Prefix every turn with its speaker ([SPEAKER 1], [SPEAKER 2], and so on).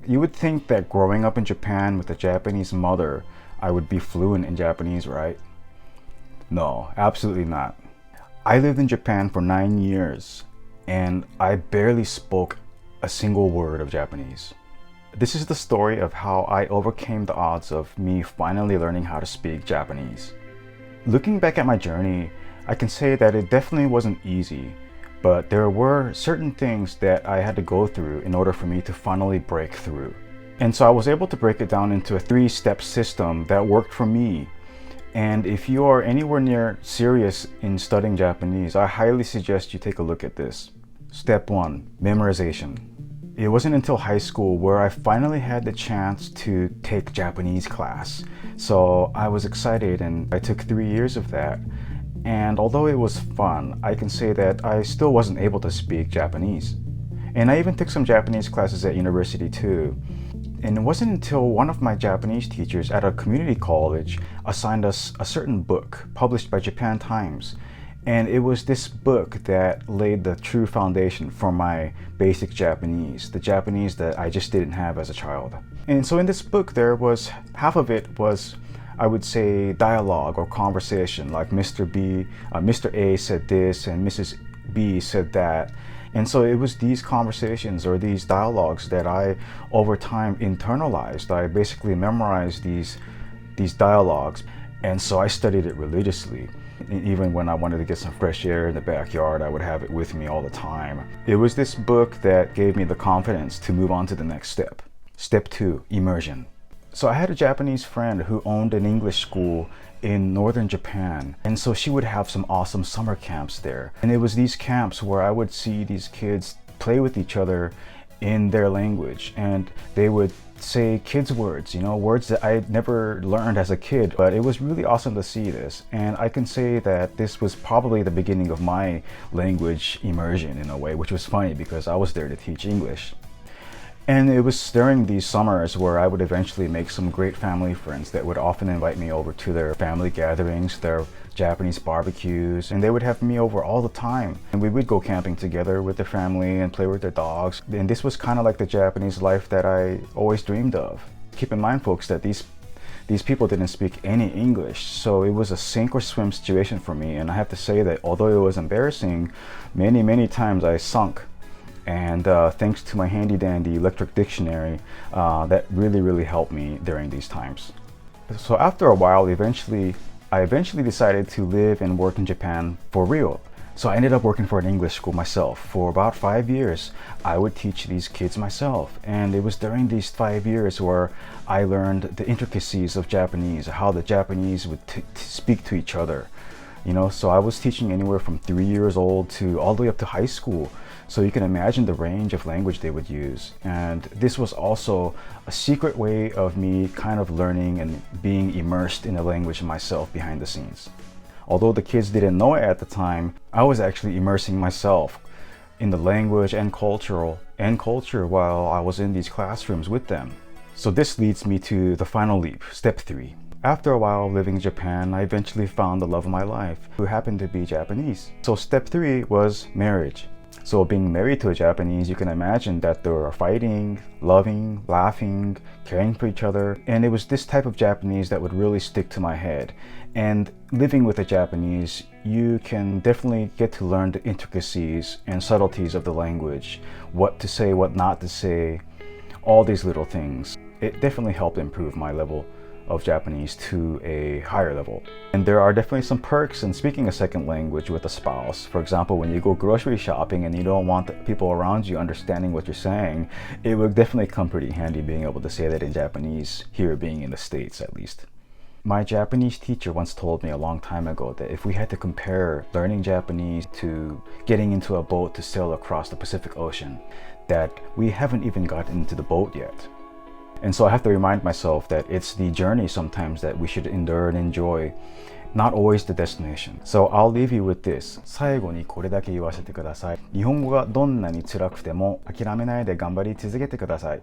[SPEAKER 1] You would think that growing up in Japan with a Japanese mother, I would be fluent in Japanese, right? No, absolutely not. I lived in Japan for 9 years and I barely spoke a single word of Japanese. This is the story of how I overcame the odds of me finally learning how to speak Japanese. Looking back at my journey, I can say that it definitely wasn't easy, but there were certain things that I had to go through in order for me to finally break through. And so I was able to break it down into a 3-step system that worked for me. And if you are anywhere near serious in studying Japanese, I highly suggest you take a look at this. Step 1, memorization. It wasn't until high school where I finally had the chance to take Japanese class. So I was excited and I took 3 years of that. And although it was fun, I can say that I still wasn't able to speak Japanese. And I even took some Japanese classes at university too. And it wasn't until one of my Japanese teachers at a community college assigned us a certain book published by Japan Times. And it was this book that laid the true foundation for my basic Japanese, the Japanese that I just didn't have as a child. And so in this book, there was half of it was, I would say, dialogue or conversation, like Mr. A said this and Mrs. B said that. And so it was these conversations or these dialogues that I, over time, internalized. I basically memorized these dialogues. And so I studied it religiously. Even when I wanted to get some fresh air in the backyard, I would have it with me all the time. It was this book that gave me the confidence to move on to the next step. Step 2, immersion. So I had a Japanese friend who owned an English school in northern Japan, and so she would have some awesome summer camps there. And it was these camps where I would see these kids play with each other in their language, and they would say kids words, words that I never learned as a kid, but it was really awesome to see this. And I can say that this was probably the beginning of my language immersion in a way, which was funny because I was there to teach English. And it was during these summers where I would eventually make some great family friends that would often invite me over to their family gatherings, their Japanese barbecues, and they would have me over all the time. And we would go camping together with their family and play with their dogs. And this was kind of like the Japanese life that I always dreamed of. Keep in mind, folks, that these people didn't speak any English, so it was a sink or swim situation for me. And I have to say that although it was embarrassing, many times I sunk. And thanks to my handy dandy electric dictionary, that really helped me during these times. So after a while, I eventually decided to live and work in Japan for real. So I ended up working for an English school myself. For about 5 years, I would teach these kids myself. And it was during these 5 years where I learned the intricacies of Japanese, how the Japanese would speak to each other. So I was teaching anywhere from 3 years old to all the way up to high school. So you can imagine the range of language they would use. And this was also a secret way of me kind of learning and being immersed in the language myself behind the scenes. Although the kids didn't know it at the time, I was actually immersing myself in the language and culture while I was in these classrooms with them. So this leads me to the final leap, step 3. After a while living in Japan, I eventually found the love of my life, who happened to be Japanese. So step 3 was marriage. So being married to a Japanese, you can imagine that they were fighting, loving, laughing, caring for each other. And it was this type of Japanese that would really stick to my head. And living with a Japanese, you can definitely get to learn the intricacies and subtleties of the language, what to say, what not to say, all these little things. It definitely helped improve my level of Japanese to a higher level. And there are definitely some perks in speaking a second language with a spouse. For example, when you go grocery shopping and you don't want the people around you understanding what you're saying, it would definitely come pretty handy being able to say that in Japanese, here being in the States at least. My Japanese teacher once told me a long time ago that if we had to compare learning Japanese to getting into a boat to sail across the Pacific Ocean, that we haven't even gotten into the boat yet. And so I have to remind myself that it's the journey sometimes that we should endure and enjoy, not always the destination. So I'll leave you with this. 最後にこれだけ言わせてください。日本語がどんなに辛くても諦めないで頑張り続けてください。